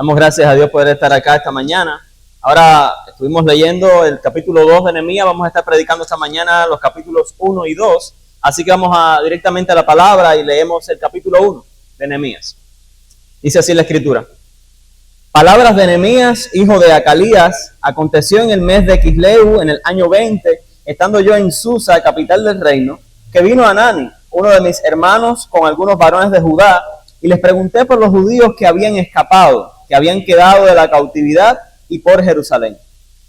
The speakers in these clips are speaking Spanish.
Damos gracias a Dios por estar acá esta mañana. Ahora estuvimos leyendo el capítulo 2 de Nehemías, vamos a estar predicando esta mañana los capítulos 1 y 2, así que vamos directamente a la palabra y leemos el capítulo 1 de Nehemías. Dice así la escritura. Palabras de Nehemías, hijo de Acalías, aconteció en el mes de Quisleu, en el año 20, estando yo en Susa, capital del reino, que vino Hanani, uno de mis hermanos, con algunos varones de Judá, y les pregunté por los judíos que habían escapado, que habían quedado de la cautividad y por Jerusalén.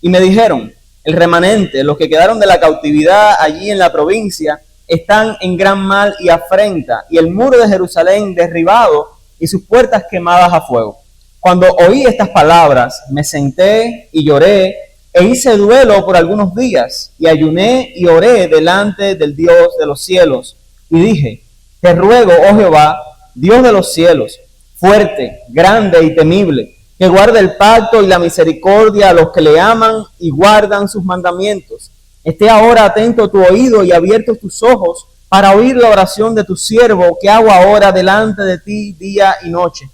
Y me dijeron, el remanente, los que quedaron de la cautividad allí en la provincia, están en gran mal y afrenta, y el muro de Jerusalén derribado y sus puertas quemadas a fuego. Cuando oí estas palabras, me senté y lloré, e hice duelo por algunos días, y ayuné y oré delante del Dios de los cielos, y dije, te ruego, oh Jehová, Dios de los cielos, fuerte, grande y temible, que guarde el pacto y la misericordia a los que le aman y guardan sus mandamientos. Esté ahora atento tu oído y abiertos tus ojos para oír la oración de tu siervo que hago ahora delante de ti día y noche,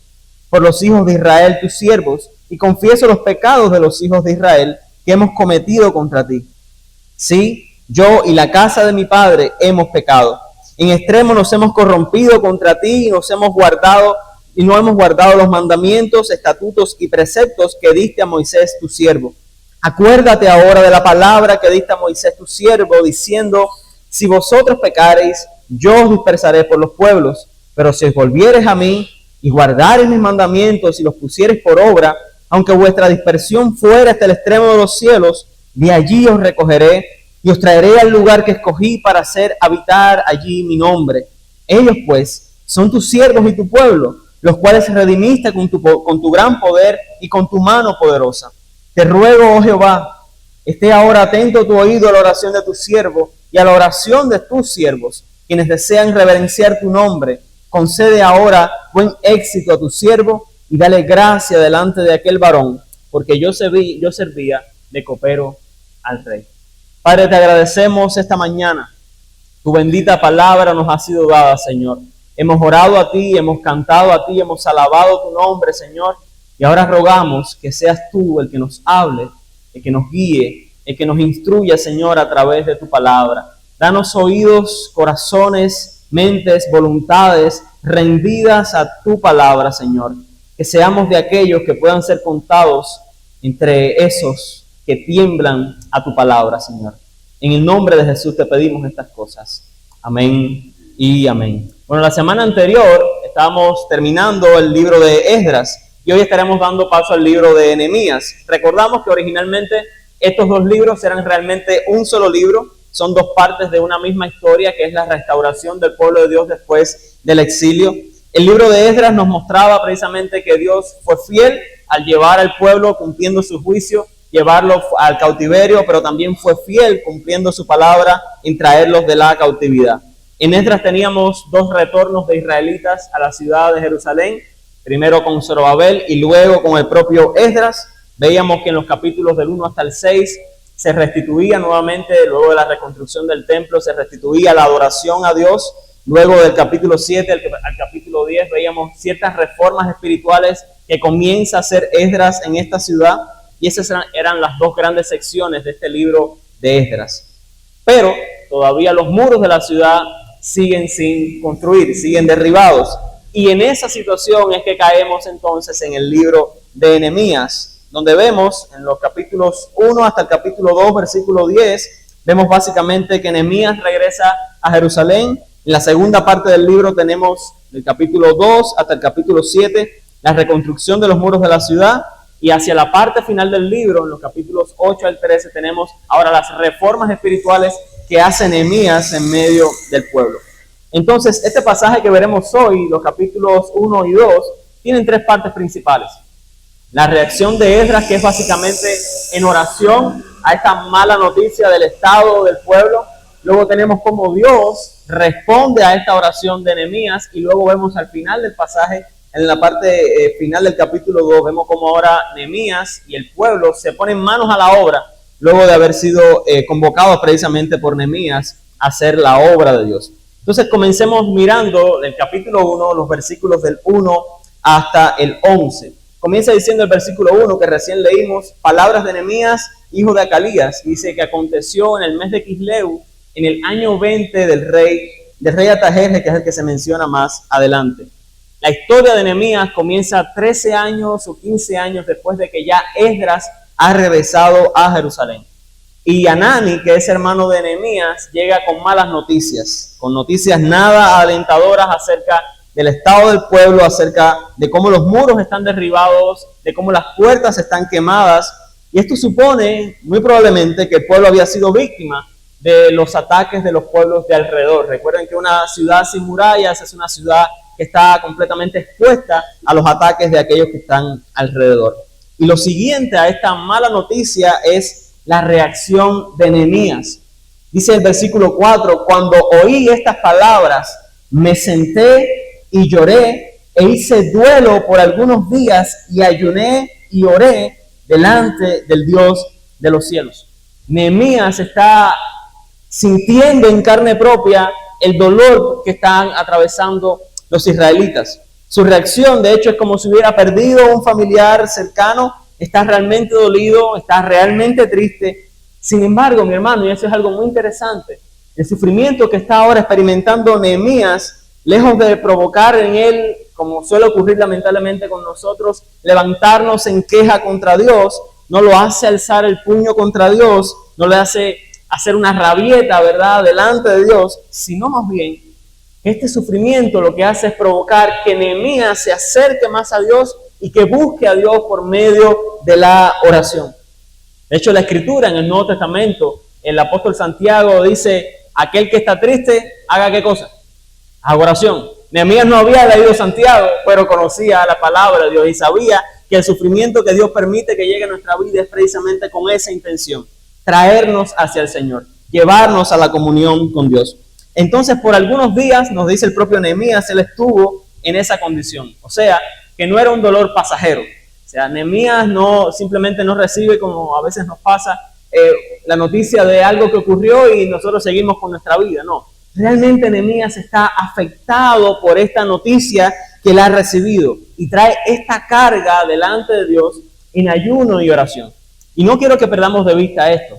por los hijos de Israel tus siervos, y confieso los pecados de los hijos de Israel que hemos cometido contra ti. Sí, yo y la casa de mi padre hemos pecado. En extremo nos hemos corrompido contra ti y no hemos guardado los mandamientos, estatutos y preceptos que diste a Moisés tu siervo. Acuérdate ahora de la palabra que diste a Moisés tu siervo, diciendo, si vosotros pecareis, yo os dispersaré por los pueblos, pero si os volviereis a mí y guardareis mis mandamientos y los pusiereis por obra, aunque vuestra dispersión fuera hasta el extremo de los cielos, de allí os recogeré y os traeré al lugar que escogí para hacer habitar allí mi nombre. Ellos pues son tus siervos y tu pueblo, los cuales redimiste con tu gran poder y con tu mano poderosa. Te ruego, oh Jehová, esté ahora atento tu oído a la oración de tu siervo y a la oración de tus siervos, quienes desean reverenciar tu nombre. Concede ahora buen éxito a tu siervo y dale gracia delante de aquel varón, porque yo servía de copero al rey. Padre, te agradecemos esta mañana. Tu bendita palabra nos ha sido dada, Señor. Hemos orado a ti, hemos cantado a ti, hemos alabado tu nombre, Señor. Y ahora rogamos que seas tú el que nos hable, el que nos guíe, el que nos instruya, Señor, a través de tu palabra. Danos oídos, corazones, mentes, voluntades rendidas a tu palabra, Señor. Que seamos de aquellos que puedan ser contados entre esos que tiemblan a tu palabra, Señor. En el nombre de Jesús te pedimos estas cosas. Amén y amén. Bueno, la semana anterior estábamos terminando el libro de Esdras y hoy estaremos dando paso al libro de Nehemías. Recordamos que originalmente estos dos libros eran realmente un solo libro, son dos partes de una misma historia que es la restauración del pueblo de Dios después del exilio. El libro de Esdras nos mostraba precisamente que Dios fue fiel al llevar al pueblo cumpliendo su juicio, llevarlo al cautiverio, pero también fue fiel cumpliendo su palabra en traerlos de la cautividad. En Esdras teníamos dos retornos de israelitas a la ciudad de Jerusalén, primero con Zorobabel y luego con el propio Esdras. Veíamos que en los capítulos del 1 hasta el 6 se restituía nuevamente, luego de la reconstrucción del templo, se restituía la adoración a Dios. Luego del capítulo 7 al capítulo 10 veíamos ciertas reformas espirituales que comienza a hacer Esdras en esta ciudad. Y esas eran las dos grandes secciones de este libro de Esdras. Pero todavía los muros de la ciudad siguen sin construir, siguen derribados. Y en esa situación es que caemos entonces en el libro de Nehemías, donde vemos en los capítulos 1 hasta el capítulo 2, versículo 10, vemos básicamente que Nehemías regresa a Jerusalén. En la segunda parte del libro tenemos del capítulo 2 hasta el capítulo 7, la reconstrucción de los muros de la ciudad. Y hacia la parte final del libro, en los capítulos 8 al 13, tenemos ahora las reformas espirituales que hace Nehemías en medio del pueblo. Entonces, este pasaje que veremos hoy, los capítulos 1 y 2, tienen tres partes principales. La reacción de Esdras, que es básicamente en oración a esta mala noticia del estado del pueblo. Luego tenemos cómo Dios responde a esta oración de Nehemías. Y luego vemos al final del pasaje, en la parte final del capítulo 2, vemos cómo ahora Nehemías y el pueblo se ponen manos a la obra, luego de haber sido convocados precisamente por Nehemías a hacer la obra de Dios. Entonces comencemos mirando el capítulo 1, los versículos del 1 hasta el 11. Comienza diciendo el versículo 1 que recién leímos, palabras de Nehemías, hijo de Acalías. Dice que aconteció en el mes de Quisleu, en el año 20 del rey Artajerjes, que es el que se menciona más adelante. La historia de Nehemías comienza 13 años o 15 años después de que ya Esdras ha regresado a Jerusalén. Y Hanani, que es hermano de Nehemías, llega con malas noticias, con noticias nada alentadoras acerca del estado del pueblo, acerca de cómo los muros están derribados, de cómo las puertas están quemadas. Y esto supone muy probablemente que el pueblo había sido víctima de los ataques de los pueblos de alrededor. Recuerden que una ciudad sin murallas es una ciudad que está completamente expuesta a los ataques de aquellos que están alrededor. Y lo siguiente a esta mala noticia es la reacción de Nehemías. Dice el versículo 4, cuando oí estas palabras, me senté y lloré e hice duelo por algunos días y ayuné y oré delante del Dios de los cielos. Nehemías está sintiendo en carne propia el dolor que están atravesando los israelitas. Su reacción, de hecho, es como si hubiera perdido un familiar cercano, está realmente dolido, está realmente triste. Sin embargo, mi hermano, y eso es algo muy interesante, el sufrimiento que está ahora experimentando Nehemías, lejos de provocar en él, como suele ocurrir lamentablemente con nosotros, levantarnos en queja contra Dios, no lo hace alzar el puño contra Dios, no le hace hacer una rabieta, ¿verdad?, delante de Dios, sino más bien, este sufrimiento lo que hace es provocar que Nehemías se acerque más a Dios y que busque a Dios por medio de la oración. De hecho, la Escritura en el Nuevo Testamento, el apóstol Santiago dice, aquel que está triste, ¿haga qué cosa? Haga oración. Nehemías no había leído Santiago, pero conocía la palabra de Dios y sabía que el sufrimiento que Dios permite que llegue a nuestra vida es precisamente con esa intención, traernos hacia el Señor, llevarnos a la comunión con Dios. Entonces, por algunos días, nos dice el propio Nehemías, él estuvo en esa condición. O sea, que no era un dolor pasajero. O sea, Nehemías simplemente no recibe, como a veces nos pasa, la noticia de algo que ocurrió y nosotros seguimos con nuestra vida. No, realmente Nehemías está afectado por esta noticia que él ha recibido y trae esta carga delante de Dios en ayuno y oración. Y no quiero que perdamos de vista esto.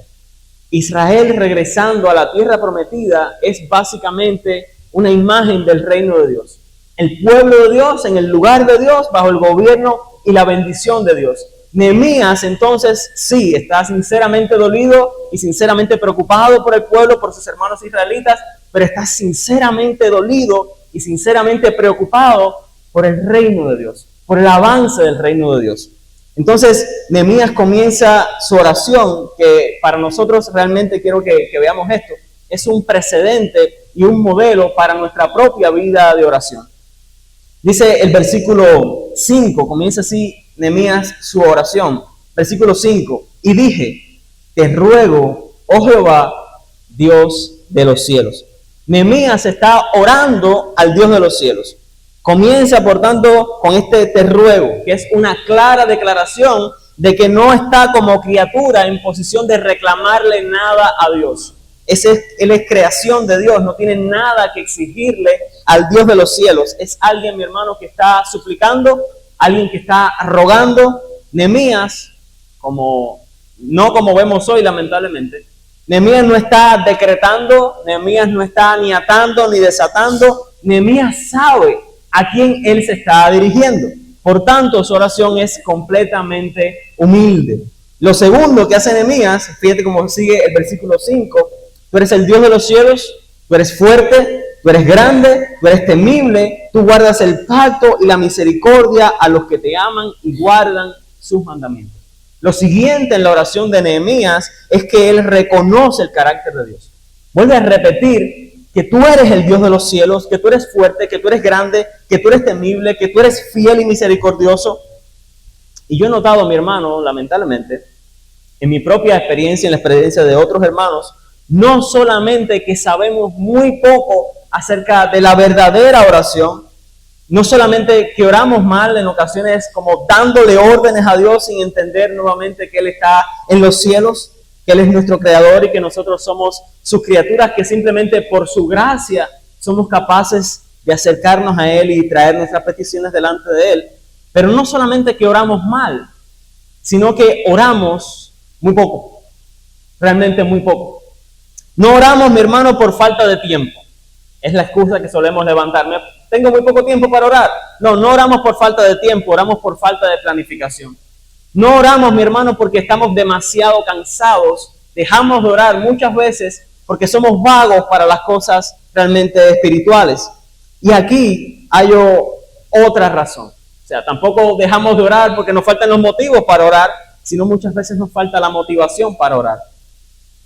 Israel regresando a la tierra prometida es básicamente una imagen del reino de Dios. El pueblo de Dios en el lugar de Dios, bajo el gobierno y la bendición de Dios. Nehemías entonces sí está sinceramente dolido y sinceramente preocupado por el pueblo, por sus hermanos israelitas, pero está sinceramente dolido y sinceramente preocupado por el reino de Dios, por el avance del reino de Dios. Entonces, Nehemías comienza su oración, que para nosotros realmente quiero que veamos esto, es un precedente y un modelo para nuestra propia vida de oración. Dice el versículo 5, comienza así Nehemías su oración. Versículo 5, y dije, te ruego, oh Jehová, Dios de los cielos. Nehemías está orando al Dios de los cielos. Comienza, por tanto, con este te ruego, que es una clara declaración de que no está como criatura en posición de reclamarle nada a Dios. Él es creación de Dios, no tiene nada que exigirle al Dios de los cielos. Es alguien, mi hermano, que está suplicando, alguien que está rogando. Nehemías, no como vemos hoy, lamentablemente, Nehemías no está decretando, Nehemías no está ni atando ni desatando. Nehemías sabe a quién él se está dirigiendo. Por tanto, su oración es completamente humilde. Lo segundo que hace Nehemías, fíjate cómo sigue el versículo 5, tú eres el Dios de los cielos, tú eres fuerte, tú eres grande, tú eres temible, tú guardas el pacto y la misericordia a los que te aman y guardan sus mandamientos. Lo siguiente en la oración de Nehemías es que él reconoce el carácter de Dios. Vuelve a repetir que tú eres el Dios de los cielos, que tú eres fuerte, que tú eres grande, que tú eres temible, que tú eres fiel y misericordioso. Y yo he notado, mi hermano, lamentablemente, en mi propia experiencia, en la experiencia de otros hermanos, no solamente que sabemos muy poco acerca de la verdadera oración, no solamente que oramos mal en ocasiones como dándole órdenes a Dios sin entender nuevamente que Él está en los cielos, que Él es nuestro creador y que nosotros somos sus criaturas, que simplemente por su gracia somos capaces de acercarnos a Él y traer nuestras peticiones delante de Él, Pero no solamente que oramos mal, sino que oramos muy poco, realmente muy poco. No oramos, mi hermano, por falta de tiempo. Es la excusa que solemos levantarme. Tengo muy poco tiempo para orar. No, no oramos por falta de tiempo, oramos por falta de planificación. No oramos, mi hermano, porque estamos demasiado cansados. Dejamos de orar muchas veces porque somos vagos para las cosas realmente espirituales. Y aquí hay otra razón. O sea, tampoco dejamos de orar porque nos faltan los motivos para orar, sino muchas veces nos falta la motivación para orar.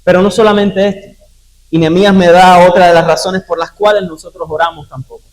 Pero no solamente esto. Y Nehemías me da otra de las razones por las cuales nosotros oramos tampoco.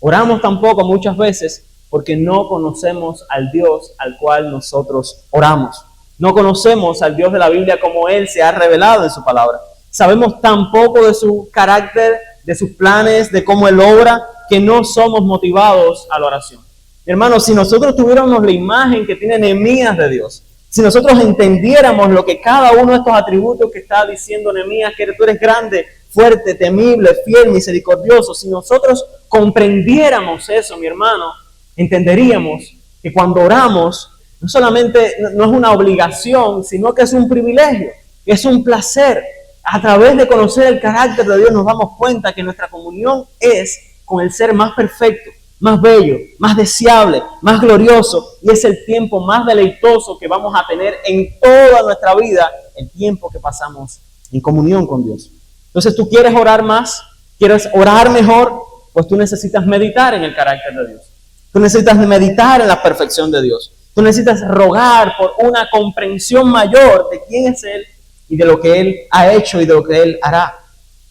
Oramos tampoco muchas veces porque no conocemos al Dios al cual nosotros oramos. No conocemos al Dios de la Biblia como Él se ha revelado en su palabra. Sabemos tan poco de su carácter, de sus planes, de cómo Él obra, que no somos motivados a la oración. Hermanos, si nosotros tuviéramos la imagen que tiene Nehemías de Dios, si nosotros entendiéramos lo que cada uno de estos atributos que está diciendo Nehemías, que tú eres grande, fuerte, temible, fiel, misericordioso, si nosotros comprendiéramos eso, mi hermano, entenderíamos que cuando oramos, no solamente no es una obligación, sino que es un privilegio, es un placer. A través de conocer el carácter de Dios nos damos cuenta que nuestra comunión es con el ser más perfecto, más bello, más deseable, más glorioso, y es el tiempo más deleitoso que vamos a tener en toda nuestra vida, el tiempo que pasamos en comunión con Dios. Entonces, ¿tú quieres orar más? ¿Quieres orar mejor? Pues tú necesitas meditar en el carácter de Dios. Tú necesitas meditar en la perfección de Dios. Tú necesitas rogar por una comprensión mayor de quién es Él y de lo que Él ha hecho y de lo que Él hará.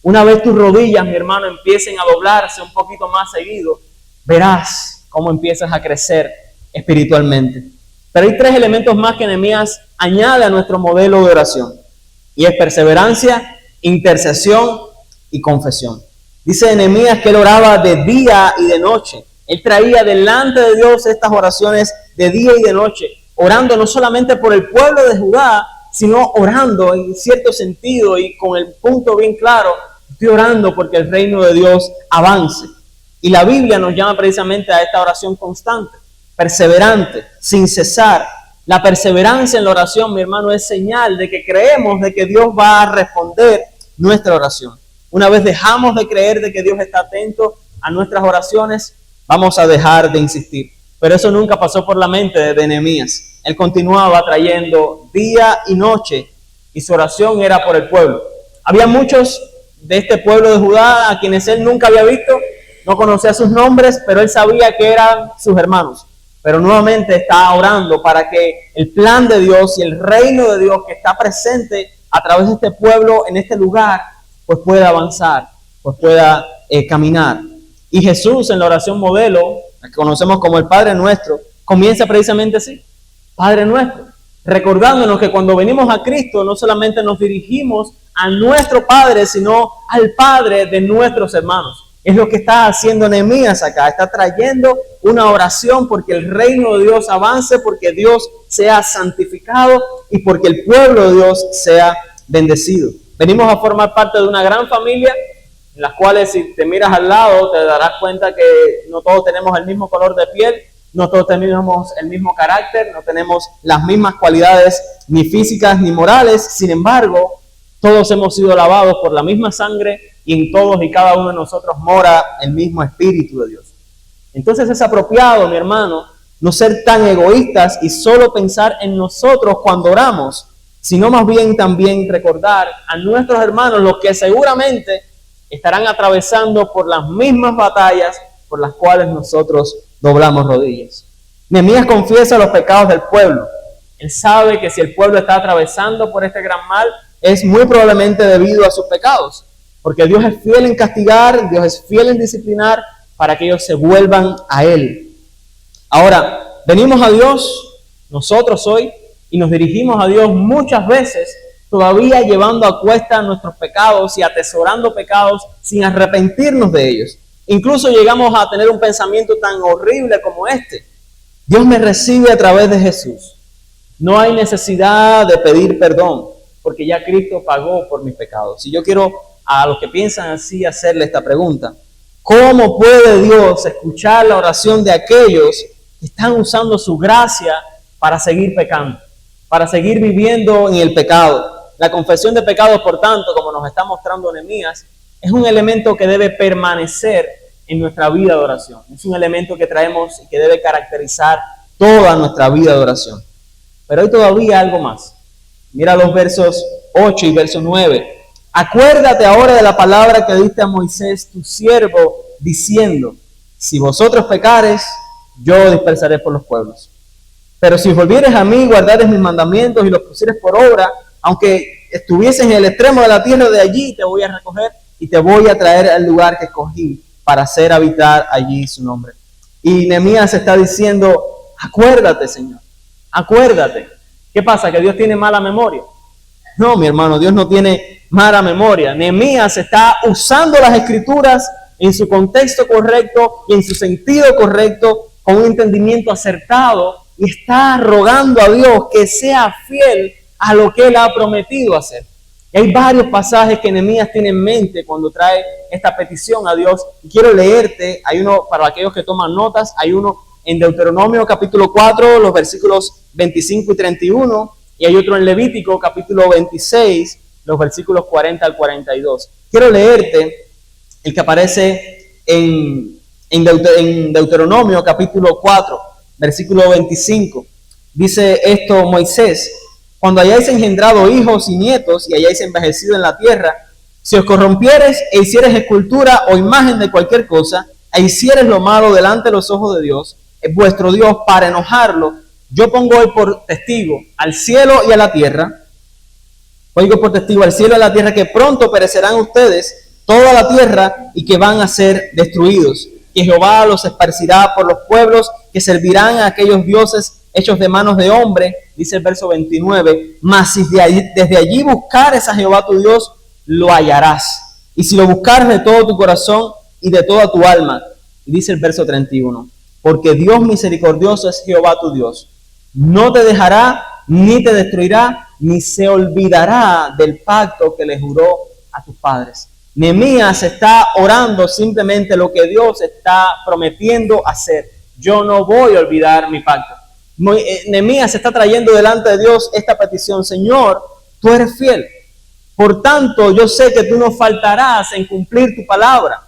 Una vez tus rodillas, mi hermano, empiecen a doblarse un poquito más seguido, verás cómo empiezas a crecer espiritualmente. Pero hay 3 elementos más que Nehemías añade a nuestro modelo de oración. Y es perseverancia, intercesión y confesión. Dice Nehemías que él oraba de día y de noche. Él traía delante de Dios estas oraciones de día y de noche, orando no solamente por el pueblo de Judá, sino orando en cierto sentido y con el punto bien claro, estoy orando porque el reino de Dios avance. Y la Biblia nos llama precisamente a esta oración constante, perseverante, sin cesar. La perseverancia en la oración, mi hermano, es señal de que creemos de que Dios va a responder nuestra oración. Una vez dejamos de creer de que Dios está atento a nuestras oraciones, vamos a dejar de insistir. Pero eso nunca pasó por la mente de Nehemías. Él continuaba trayendo día y noche y su oración era por el pueblo. Había muchos de este pueblo de Judá a quienes él nunca había visto, no conocía sus nombres, pero él sabía que eran sus hermanos. Pero nuevamente está orando para que el plan de Dios y el reino de Dios que está presente a través de este pueblo en este lugar, pues pueda avanzar, pues pueda caminar. Y Jesús en la oración modelo, la que conocemos como el Padre Nuestro, comienza precisamente así, Padre Nuestro, recordándonos que cuando venimos a Cristo no solamente nos dirigimos a nuestro Padre, sino al Padre de nuestros hermanos. Es lo que está haciendo Nehemías acá, está trayendo una oración porque el reino de Dios avance, porque Dios sea santificado y porque el pueblo de Dios sea bendecido. Venimos a formar parte de una gran familia, en las cuales si te miras al lado te darás cuenta que no todos tenemos el mismo color de piel, no todos tenemos el mismo carácter, no tenemos las mismas cualidades ni físicas ni morales, sin embargo, todos hemos sido lavados por la misma sangre y en todos y cada uno de nosotros mora el mismo Espíritu de Dios. Entonces es apropiado, mi hermano, no ser tan egoístas y solo pensar en nosotros cuando oramos, sino más bien también recordar a nuestros hermanos, los que seguramente estarán atravesando por las mismas batallas por las cuales nosotros doblamos rodillas. Nehemías confiesa los pecados del pueblo. Él sabe que si el pueblo está atravesando por este gran mal, es muy probablemente debido a sus pecados, porque Dios es fiel en castigar, Dios es fiel en disciplinar para que ellos se vuelvan a Él. Ahora, venimos a Dios, nosotros hoy, y nos dirigimos a Dios muchas veces, todavía llevando a cuesta nuestros pecados y atesorando pecados sin arrepentirnos de ellos. Incluso llegamos a tener un pensamiento tan horrible como este: Dios me recibe a través de Jesús. No hay necesidad de pedir perdón, porque ya Cristo pagó por mis pecados. Y yo quiero a los que piensan así hacerle esta pregunta: ¿cómo puede Dios escuchar la oración de aquellos están usando su gracia para seguir pecando, para seguir viviendo en el pecado. La confesión de pecados, por tanto, como nos está mostrando Nehemías, es un elemento que debe permanecer en nuestra vida de oración. Es un elemento que traemos y que debe caracterizar toda nuestra vida de oración. Pero hay todavía algo más. Mira los versos 8 y verso 9. Acuérdate ahora de la palabra que diste a Moisés, tu siervo, diciendo, si vosotros pecares, yo dispersaré por los pueblos. Pero si volvieres a mí, guardares mis mandamientos y los pusieres por obra, aunque estuvieses en el extremo de la tierra, de allí te voy a recoger y te voy a traer al lugar que escogí para hacer habitar allí su nombre. Y Nehemías está diciendo, acuérdate, Señor, acuérdate. ¿Qué pasa? ¿Que Dios tiene mala memoria? No, mi hermano, Dios no tiene mala memoria. Nehemías está usando las escrituras en su contexto correcto y en su sentido correcto, con un entendimiento acertado, y está rogando a Dios que sea fiel a lo que Él ha prometido hacer. Y hay varios pasajes que Nehemías tiene en mente cuando trae esta petición a Dios. Y quiero leerte, hay uno para aquellos que toman notas, hay uno en Deuteronomio capítulo 4, los versículos 25 y 31, y hay otro en Levítico capítulo 26, los versículos 40 al 42. Quiero leerte el que aparece en Deuteronomio capítulo 4, versículo 25. Dice esto Moisés: cuando hayáis engendrado hijos y nietos y hayáis envejecido en la tierra, si os corrompieres e hicieres escultura o imagen de cualquier cosa, e hicieres lo malo delante de los ojos de Dios, vuestro Dios, para enojarlo, yo pongo hoy por testigo al cielo y a la tierra, oigo por testigo al cielo y a la tierra, que pronto perecerán ustedes toda la tierra y que van a ser destruidos. Que Jehová los esparcirá por los pueblos que servirán a aquellos dioses hechos de manos de hombre, dice el verso 29, mas si desde allí buscares a Jehová tu Dios, lo hallarás. Y si lo buscares de todo tu corazón y de toda tu alma, dice el verso 31, porque Dios misericordioso es Jehová tu Dios. No te dejará, ni te destruirá, ni se olvidará del pacto que le juró a tus padres. Nehemías está orando simplemente lo que Dios está prometiendo hacer. Yo no voy a olvidar mi pacto. Nehemías está trayendo delante de Dios esta petición: Señor, tú eres fiel. Por tanto, yo sé que tú no faltarás en cumplir tu palabra.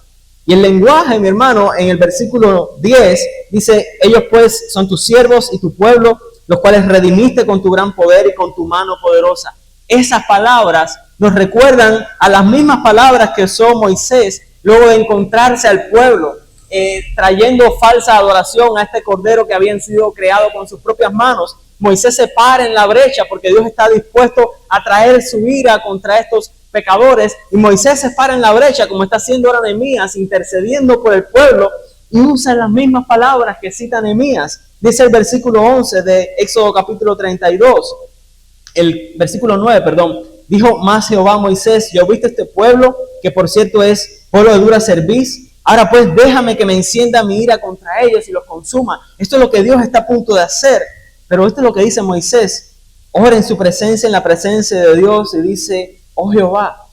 Y el lenguaje, mi hermano, en el versículo 10, dice: ellos pues son tus siervos y tu pueblo, los cuales redimiste con tu gran poder y con tu mano poderosa. Esas palabras nos recuerdan a las mismas palabras que usó Moisés luego de encontrarse al pueblo, trayendo falsa adoración a este cordero que habían sido creado con sus propias manos. Moisés se para en la brecha porque Dios está dispuesto a traer su ira contra estos pecadores, y Moisés se para en la brecha, como está haciendo ahora Nehemías, intercediendo por el pueblo, y usa las mismas palabras que cita Nehemías. Dice el versículo 11 de Éxodo capítulo 32, el versículo 9, perdón, dijo más Jehová a Moisés: yo oíste este pueblo, que por cierto es pueblo de dura cerviz, ahora pues déjame que me encienda mi ira contra ellos y los consuma. Esto es lo que Dios está a punto de hacer, pero esto es lo que dice Moisés. Ora en su presencia, en la presencia de Dios, y dice: oh Jehová,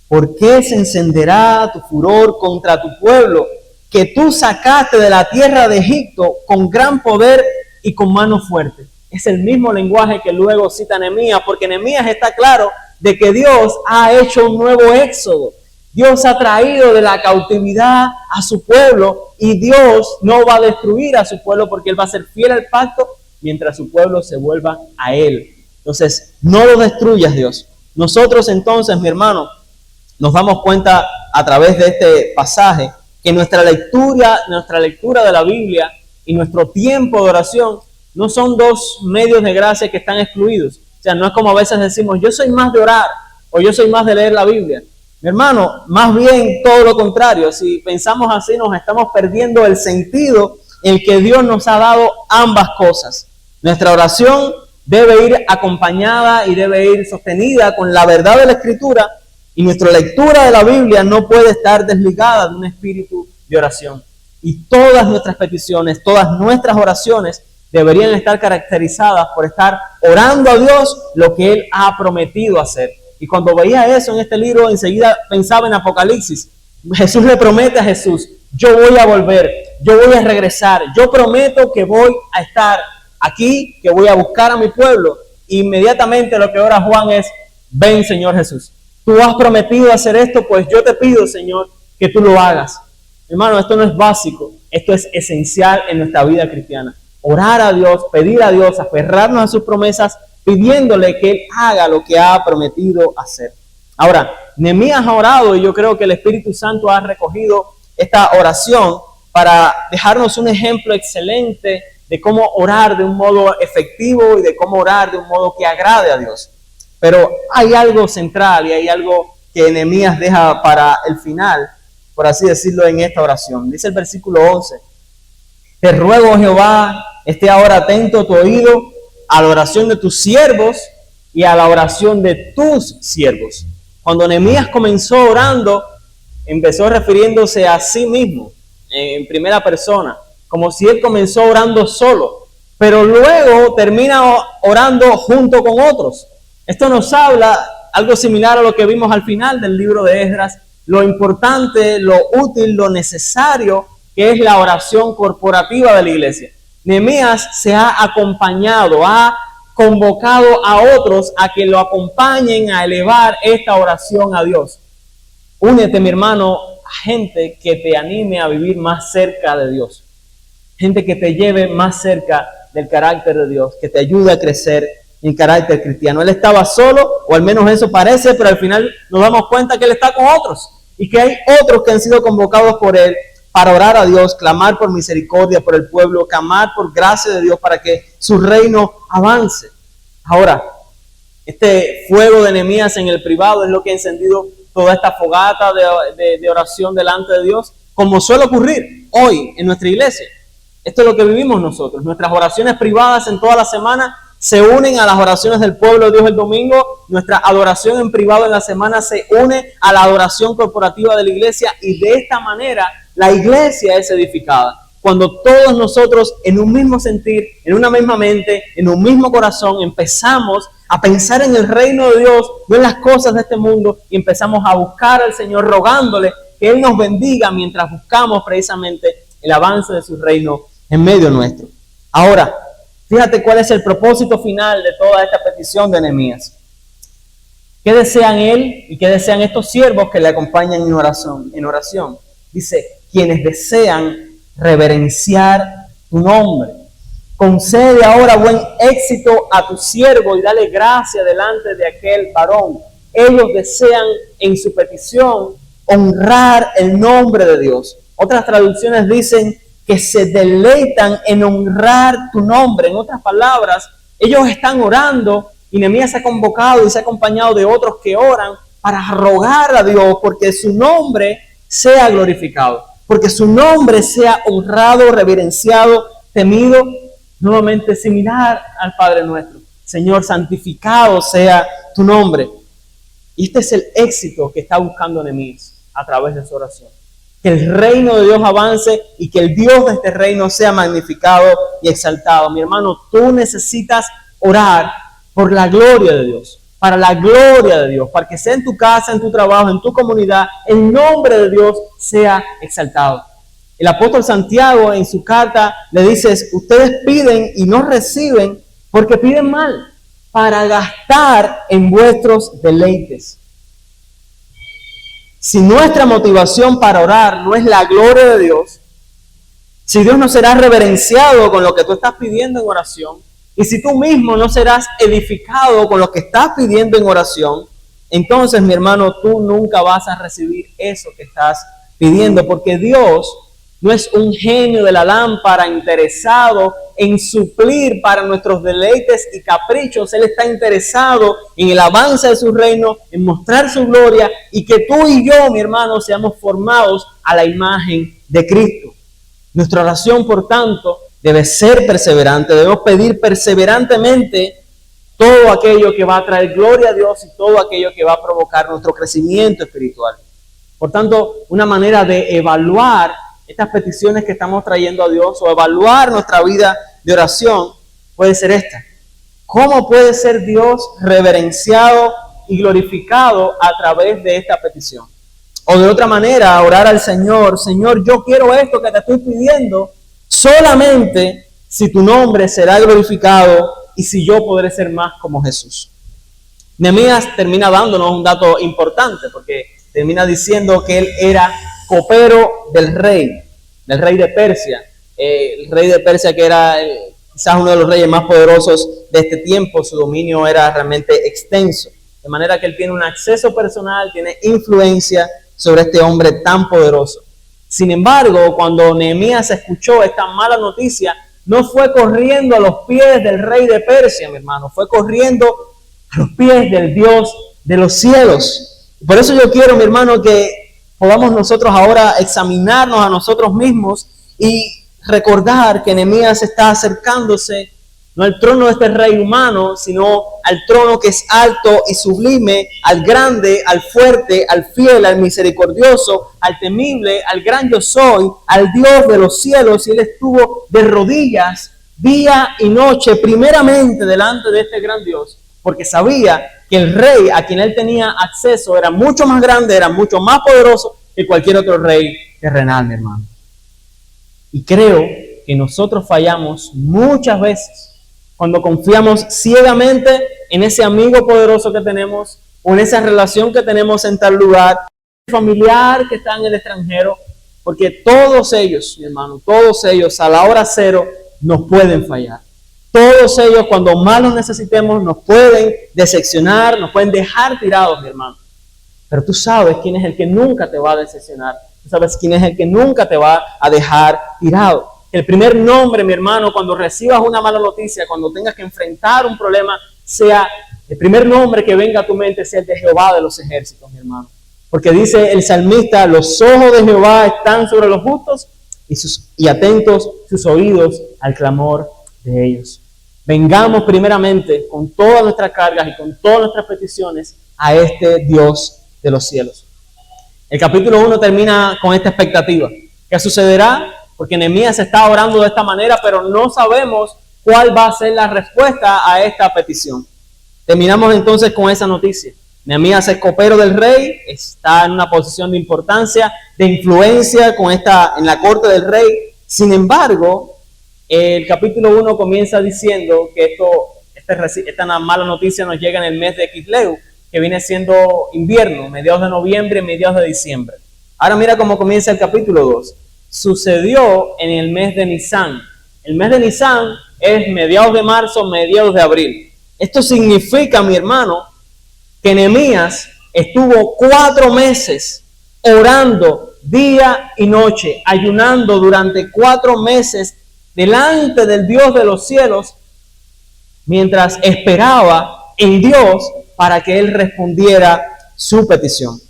¿por qué se encenderá tu furor contra tu pueblo, que tú sacaste de la tierra de Egipto con gran poder y con mano fuerte? Es el mismo lenguaje que luego cita Nehemías, porque Nehemías está claro de que Dios ha hecho un nuevo éxodo. Dios ha traído de la cautividad a su pueblo, y Dios no va a destruir a su pueblo porque Él va a ser fiel al pacto mientras su pueblo se vuelva a Él. Entonces, no lo destruyas, Dios. Nosotros entonces, mi hermano, nos damos cuenta a través de este pasaje que nuestra lectura de la Biblia y nuestro tiempo de oración no son dos medios de gracia que están excluidos. O sea, no es como a veces decimos: yo soy más de orar o yo soy más de leer la Biblia. Mi hermano, más bien todo lo contrario. Si pensamos así, nos estamos perdiendo el sentido en que Dios nos ha dado ambas cosas. Nuestra oración debe ir acompañada y debe ir sostenida con la verdad de la Escritura, y nuestra lectura de la Biblia no puede estar desligada de un espíritu de oración. Y todas nuestras peticiones, todas nuestras oraciones deberían estar caracterizadas por estar orando a Dios lo que Él ha prometido hacer. Y cuando veía eso en este libro, enseguida pensaba en Apocalipsis. Jesús le promete a Jesús: yo voy a volver, yo voy a regresar, yo prometo que voy a estar aquí, que voy a buscar a mi pueblo. Inmediatamente lo que ora Juan es, ven Señor Jesús, tú has prometido hacer esto, pues yo te pido, Señor, que tú lo hagas. Hermano, esto no es básico, esto es esencial en nuestra vida cristiana. Orar a Dios, pedir a Dios, aferrarnos a sus promesas, pidiéndole que Él haga lo que ha prometido hacer. Ahora, Nehemías ha orado y yo creo que el Espíritu Santo ha recogido esta oración para dejarnos un ejemplo excelente de cómo orar de un modo efectivo y de cómo orar de un modo que agrade a Dios. Pero hay algo central y hay algo que Nehemías deja para el final, por así decirlo, en esta oración. Dice el versículo 11, te ruego, Jehová, esté ahora atento tu oído a la oración de tus siervos y a la oración de tus siervos. Cuando Nehemías comenzó orando, empezó refiriéndose a sí mismo en primera persona, como si él comenzó orando solo, pero luego termina orando junto con otros. Esto nos habla algo similar a lo que vimos al final del libro de Esdras, lo importante, lo útil, lo necesario que es la oración corporativa de la iglesia. Nehemías se ha acompañado, ha convocado a otros a que lo acompañen a elevar esta oración a Dios. Únete, mi hermano, a gente que te anime a vivir más cerca de Dios. Gente que te lleve más cerca del carácter de Dios, que te ayude a crecer en carácter cristiano. Él estaba solo, o al menos eso parece, pero al final nos damos cuenta que él está con otros y que hay otros que han sido convocados por él para orar a Dios, clamar por misericordia por el pueblo, clamar por gracia de Dios para que su reino avance. Ahora, este fuego de Nehemías en el privado es lo que ha encendido toda esta fogata de oración delante de Dios, como suele ocurrir hoy en nuestra iglesia. Esto es lo que vivimos nosotros. Nuestras oraciones privadas en toda la semana se unen a las oraciones del pueblo de Dios el domingo. Nuestra adoración en privado en la semana se une a la adoración corporativa de la iglesia, y de esta manera la iglesia es edificada. Cuando todos nosotros en un mismo sentir, en una misma mente, en un mismo corazón, empezamos a pensar en el reino de Dios, no en las cosas de este mundo, y empezamos a buscar al Señor rogándole que Él nos bendiga mientras buscamos precisamente el avance de su reino en medio nuestro. Ahora, fíjate cuál es el propósito final de toda esta petición de Nehemías. ¿Qué desean él y qué desean estos siervos que le acompañan en oración? Dice, quienes desean reverenciar tu nombre. Concede ahora buen éxito a tu siervo y dale gracia delante de aquel varón. Ellos desean en su petición honrar el nombre de Dios. Otras traducciones dicen que se deleitan en honrar tu nombre. En otras palabras, ellos están orando y Nehemías se ha convocado y se ha acompañado de otros que oran para rogar a Dios porque su nombre sea glorificado, porque su nombre sea honrado, reverenciado, temido, nuevamente similar al Padre nuestro. Señor, santificado sea tu nombre. Y este es el éxito que está buscando Nehemías a través de su oración. Que el reino de Dios avance y que el Dios de este reino sea magnificado y exaltado. Mi hermano, tú necesitas orar por la gloria de Dios, para la gloria de Dios, para que sea en tu casa, en tu trabajo, en tu comunidad, el nombre de Dios sea exaltado. El apóstol Santiago en su carta le dice, ustedes piden y no reciben porque piden mal, para gastar en vuestros deleites. Si nuestra motivación para orar no es la gloria de Dios, si Dios no será reverenciado con lo que tú estás pidiendo en oración, y si tú mismo no serás edificado con lo que estás pidiendo en oración, entonces, mi hermano, tú nunca vas a recibir eso que estás pidiendo, porque Dios no es un genio de la lámpara interesado en suplir para nuestros deleites y caprichos. Él está interesado en el avance de su reino, en mostrar su gloria y que tú y yo, mi hermano, seamos formados a la imagen de Cristo. Nuestra oración, por tanto, debe ser perseverante. Debemos pedir perseverantemente todo aquello que va a traer gloria a Dios y todo aquello que va a provocar nuestro crecimiento espiritual. Por tanto, una manera de evaluar estas peticiones que estamos trayendo a Dios o evaluar nuestra vida de oración puede ser esta. ¿Cómo puede ser Dios reverenciado y glorificado a través de esta petición? O de otra manera, orar al Señor, Señor, yo quiero esto que te estoy pidiendo, solamente si tu nombre será glorificado y si yo podré ser más como Jesús. Nehemías termina dándonos un dato importante, porque termina diciendo que él era copero del rey de Persia. El rey de Persia, que era quizás uno de los reyes más poderosos de este tiempo, su dominio era realmente extenso. De manera que él tiene un acceso personal, tiene influencia sobre este hombre tan poderoso. Sin embargo, cuando Nehemías escuchó esta mala noticia, no fue corriendo a los pies del rey de Persia, mi hermano, fue corriendo a los pies del Dios de los cielos. Por eso yo quiero, mi hermano, que podamos nosotros ahora examinarnos a nosotros mismos y recordar que Nehemías está acercándose no al trono de este rey humano, sino al trono que es alto y sublime, al grande, al fuerte, al fiel, al misericordioso, al temible, al gran yo soy, al Dios de los cielos. Y él estuvo de rodillas día y noche, primeramente delante de este gran Dios, porque sabía que el rey a quien él tenía acceso era mucho más grande, era mucho más poderoso que cualquier otro rey terrenal, mi hermano. Y creo que nosotros fallamos muchas veces cuando confiamos ciegamente en ese amigo poderoso que tenemos o en esa relación que tenemos en tal lugar, familiar que está en el extranjero, porque todos ellos, mi hermano, todos ellos a la hora cero nos pueden fallar. Todos ellos cuando más los necesitemos nos pueden decepcionar, nos pueden dejar tirados, mi hermano. Pero tú sabes quién es el que nunca te va a decepcionar. Tú sabes quién es el que nunca te va a dejar tirado. El primer nombre, mi hermano, cuando recibas una mala noticia, cuando tengas que enfrentar un problema, sea el primer nombre que venga a tu mente, sea el de Jehová de los ejércitos, mi hermano. Porque dice el salmista, los ojos de Jehová están sobre los justos y atentos sus oídos al clamor de ellos. Vengamos primeramente con todas nuestras cargas y con todas nuestras peticiones a este Dios de los cielos. El capítulo 1 termina con esta expectativa. ¿Qué sucederá? Porque Nehemías está orando de esta manera, pero no sabemos cuál va a ser la respuesta a esta petición. Terminamos entonces con esa noticia. Nehemías es copero del rey, está en una posición de importancia, de influencia en la corte del rey. Sin embargo, el capítulo 1 comienza diciendo que esta mala noticia nos llega en el mes de Quisleu, que viene siendo invierno, mediados de noviembre y mediados de diciembre. Ahora mira cómo comienza el capítulo 2. Sucedió en el mes de Nisán. El mes de Nisán es mediados de marzo, mediados de abril. Esto significa, mi hermano, que Nehemías estuvo 4 meses orando día y noche, ayunando durante 4 meses delante del Dios de los cielos, mientras esperaba en Dios para que Él respondiera su petición.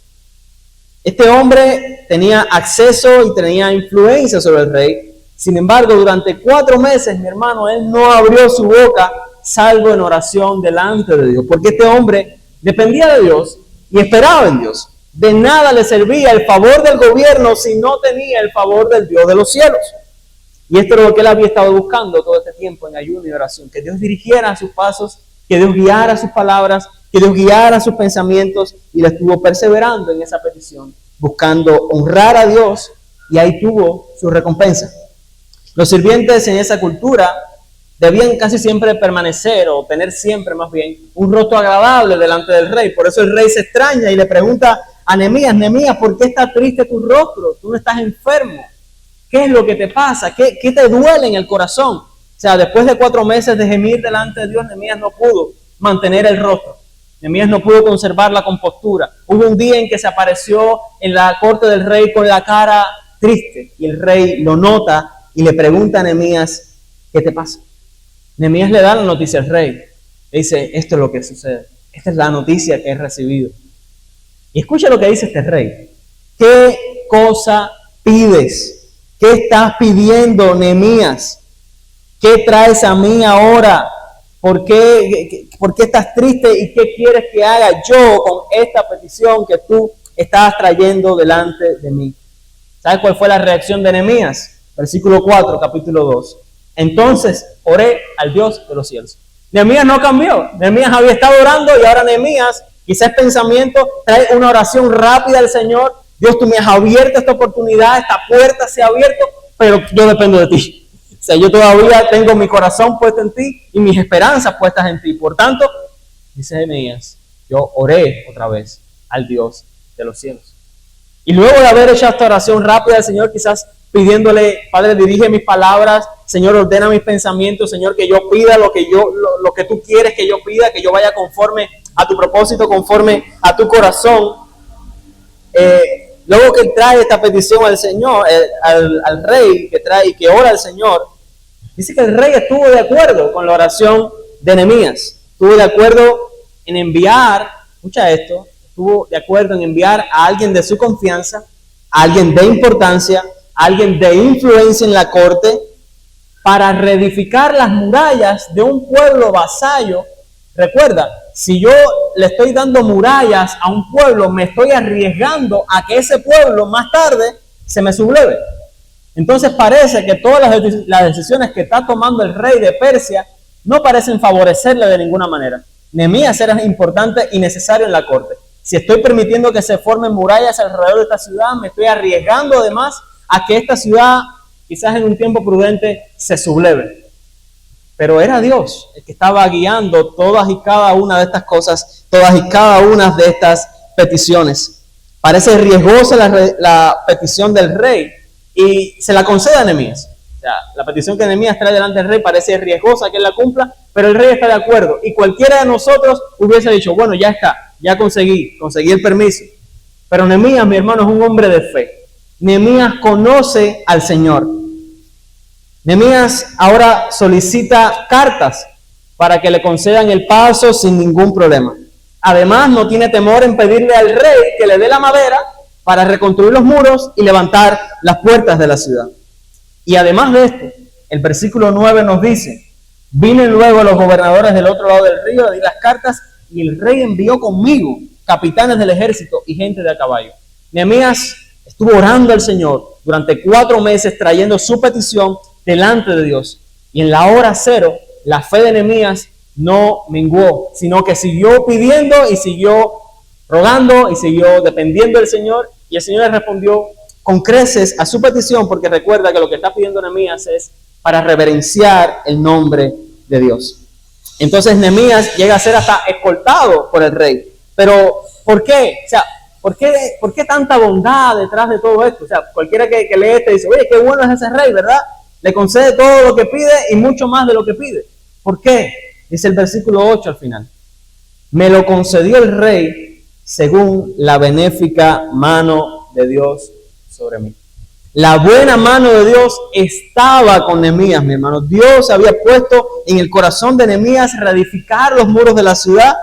Este hombre tenía acceso y tenía influencia sobre el rey. Sin embargo, durante 4 meses, mi hermano, él no abrió su boca salvo en oración delante de Dios. Porque este hombre dependía de Dios y esperaba en Dios. De nada le servía el favor del gobierno si no tenía el favor del Dios de los cielos. Y esto es lo que él había estado buscando todo este tiempo en ayuno y oración. Que Dios dirigiera sus pasos, que Dios guiara sus palabras, que Dios guiara sus pensamientos, y le estuvo perseverando en esa petición, buscando honrar a Dios, y ahí tuvo su recompensa. Los sirvientes en esa cultura debían casi siempre permanecer, o tener siempre más bien, un rostro agradable delante del rey. Por eso el rey se extraña y le pregunta a Nehemías, Nehemías, ¿por qué está triste tu rostro? Tú no estás enfermo. ¿Qué es lo que te pasa? ¿Qué te duele en el corazón? O sea, después de 4 meses de gemir delante de Dios, Nehemías no pudo mantener el rostro. Nehemías no pudo conservar la compostura. Hubo un día en que se apareció en la corte del rey con la cara triste, y el rey lo nota y le pregunta a Nehemías, ¿qué te pasa? Nehemías le da la noticia al rey. Le dice, esto es lo que sucede. Esta es la noticia que he recibido. Y escucha lo que dice este rey. ¿Qué cosa pides? ¿Qué estás pidiendo, Nehemías? ¿Qué traes a mí ahora? ¿Por qué estás triste y qué quieres que haga yo con esta petición que tú estás trayendo delante de mí? ¿Sabes cuál fue la reacción de Nehemías? Versículo 4, capítulo 2. Entonces oré al Dios de los cielos. Nehemías no cambió. Nehemías había estado orando y ahora Nehemías, quizás pensamiento, trae una oración rápida al Señor, Dios, tú me has abierto esta oportunidad, esta puerta se ha abierto, pero yo dependo de ti. O sea, yo todavía tengo mi corazón puesto en ti y mis esperanzas puestas en ti. Por tanto, dice Nehemías, yo oré otra vez al Dios de los cielos. Y luego de haber hecho esta oración rápida al Señor, quizás pidiéndole, Padre, dirige mis palabras, Señor, ordena mis pensamientos, Señor, que yo pida lo que tú quieres que yo pida, que yo vaya conforme a tu propósito, conforme a tu corazón. Luego que él trae esta petición al Señor, al rey, que ora al Señor, dice que el rey estuvo de acuerdo con la oración de Nehemías. Estuvo de acuerdo en enviar, escucha esto, estuvo de acuerdo en enviar a alguien de su confianza, a alguien de importancia, a alguien de influencia en la corte, para reedificar las murallas de un pueblo vasallo. Recuerda, si yo le estoy dando murallas a un pueblo, me estoy arriesgando a que ese pueblo más tarde se me subleve. Entonces parece que todas las decisiones que está tomando el rey de Persia no parecen favorecerle de ninguna manera. Nehemías era importante y necesario en la corte. Si estoy permitiendo que se formen murallas alrededor de esta ciudad, me estoy arriesgando además a que esta ciudad, quizás en un tiempo prudente, se subleve. Pero era Dios el que estaba guiando todas y cada una de estas cosas, todas y cada una de estas peticiones. Parece riesgosa la petición del rey y se la concede a Nehemías. O sea, la petición que Nehemías trae delante del rey parece riesgosa que él la cumpla, pero el rey está de acuerdo. Y cualquiera de nosotros hubiese dicho, bueno, ya está, ya conseguí el permiso. Pero Nehemías, mi hermano, es un hombre de fe. Nehemías conoce al Señor. Nehemías ahora solicita cartas para que le concedan el paso sin ningún problema. Además, no tiene temor en pedirle al rey que le dé la madera para reconstruir los muros y levantar las puertas de la ciudad. Y además de esto, el versículo 9 nos dice, vinen luego los gobernadores del otro lado del río a dar las cartas y el rey envió conmigo capitanes del ejército y gente de a caballo. Nehemías estuvo orando al Señor durante 4 meses trayendo su petición delante de Dios. Y en la hora cero, la fe de Nehemías no menguó, sino que siguió pidiendo y siguió rogando y siguió dependiendo del Señor. Y el Señor le respondió con creces a su petición, porque recuerda que lo que está pidiendo Nehemías es para reverenciar el nombre de Dios. Entonces Nehemías llega a ser hasta escoltado por el rey. Pero, ¿por qué? O sea, ¿por qué tanta bondad detrás de todo esto? O sea, cualquiera que lee esto dice, oye, qué bueno es ese rey, ¿verdad? Le concede todo lo que pide y mucho más de lo que pide. ¿Por qué? Dice el versículo 8 al final. Me lo concedió el rey según la benéfica mano de Dios sobre mí. La buena mano de Dios estaba con Nehemías, mi hermano. Dios había puesto en el corazón de Nehemías reedificar los muros de la ciudad,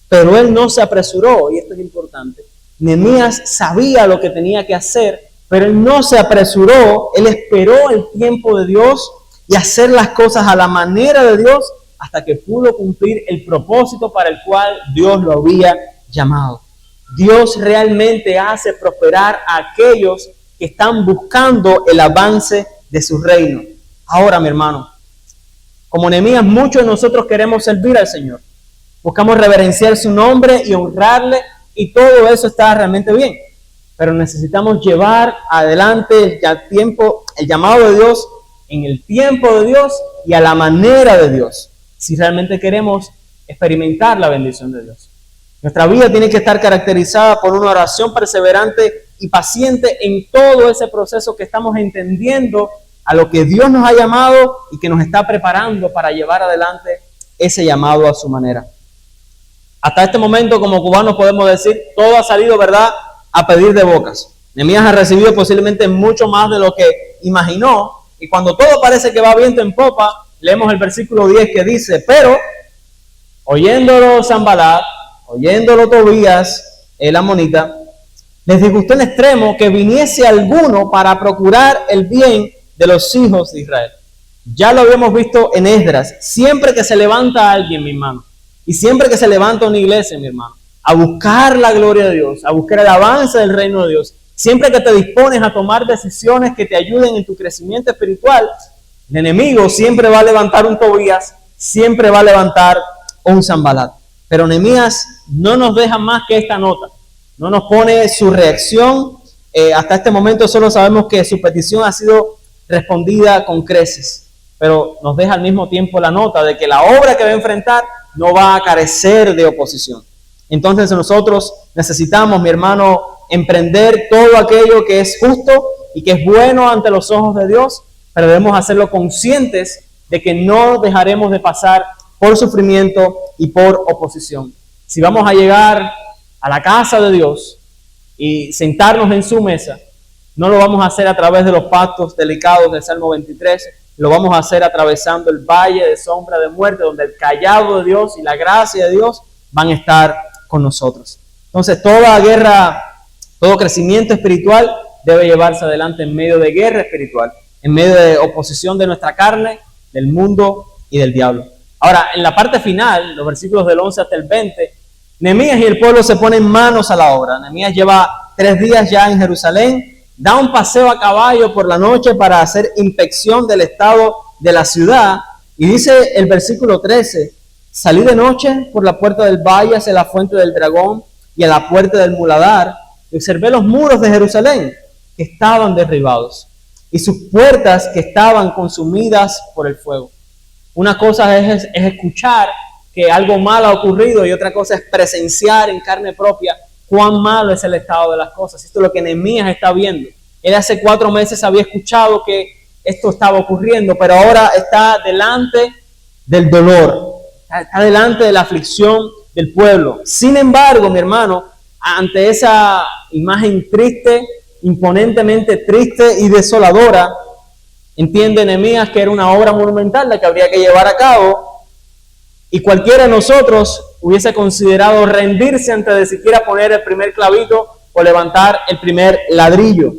pero él no se apresuró, y esto es importante. Nehemías sabía lo que tenía que hacer, pero él no se apresuró, él esperó el tiempo de Dios y hacer las cosas a la manera de Dios hasta que pudo cumplir el propósito para el cual Dios lo había llamado. Dios realmente hace prosperar a aquellos que están buscando el avance de su reino. Ahora, mi hermano, como Nehemías, muchos de nosotros queremos servir al Señor. Buscamos reverenciar su nombre y honrarle, y todo eso está realmente bien. Pero necesitamos llevar adelante el llamado de Dios en el tiempo de Dios y a la manera de Dios, si realmente queremos experimentar la bendición de Dios. Nuestra vida tiene que estar caracterizada por una oración perseverante y paciente en todo ese proceso que estamos entendiendo a lo que Dios nos ha llamado y que nos está preparando para llevar adelante ese llamado a su manera. Hasta este momento, como cubanos, podemos decir, todo ha salido, ¿verdad?, a pedir de bocas. Nehemías ha recibido posiblemente mucho más de lo que imaginó, y cuando todo parece que va viento en popa, leemos el versículo 10 que dice, pero oyéndolo Sanballat, oyéndolo Tobías, el amonita, les disgustó en extremo que viniese alguno para procurar el bien de los hijos de Israel. Ya lo habíamos visto en Esdras. Siempre que se levanta alguien, mi hermano, y siempre que se levanta una iglesia, mi hermano, a buscar la gloria de Dios, a buscar el avance del reino de Dios, siempre que te dispones a tomar decisiones que te ayuden en tu crecimiento espiritual, el enemigo siempre va a levantar un Tobías, siempre va a levantar un Sanballat. Pero Nehemías no nos deja más que esta nota. No nos pone su reacción hasta este momento solo sabemos que su petición ha sido respondida con creces, pero nos deja al mismo tiempo la nota de que la obra que va a enfrentar no va a carecer de oposición. Entonces nosotros necesitamos, mi hermano, emprender todo aquello que es justo y que es bueno ante los ojos de Dios, pero debemos hacerlo conscientes de que no dejaremos de pasar por sufrimiento y por oposición. Si vamos a llegar a la casa de Dios y sentarnos en su mesa, no lo vamos a hacer a través de los pactos delicados del Salmo 23, lo vamos a hacer atravesando el valle de sombra de muerte, donde el callado de Dios y la gracia de Dios van a estar con nosotros. Entonces, toda guerra, todo crecimiento espiritual debe llevarse adelante en medio de guerra espiritual, en medio de oposición de nuestra carne, del mundo y del diablo. Ahora, en la parte final, los versículos del 11 hasta el 20, Nehemías y el pueblo se ponen manos a la obra. Nehemías lleva 3 días ya en Jerusalén, da un paseo a caballo por la noche para hacer inspección del estado de la ciudad, y dice el versículo 13, salí de noche por la puerta del valle hacia la fuente del dragón y a la puerta del muladar, y observé los muros de Jerusalén que estaban derribados y sus puertas que estaban consumidas por el fuego. Una cosa es escuchar que algo malo ha ocurrido y otra cosa es presenciar en carne propia cuán malo es el estado de las cosas. Esto es lo que Nehemías está viendo. Él hace 4 meses había escuchado que esto estaba ocurriendo, pero ahora está delante del dolor, está delante de la aflicción del pueblo. Sin embargo, mi hermano, ante esa imagen triste, imponentemente triste y desoladora, entiende Nehemías que era una obra monumental la que habría que llevar a cabo, y cualquiera de nosotros hubiese considerado rendirse antes de siquiera poner el primer clavito o levantar el primer ladrillo.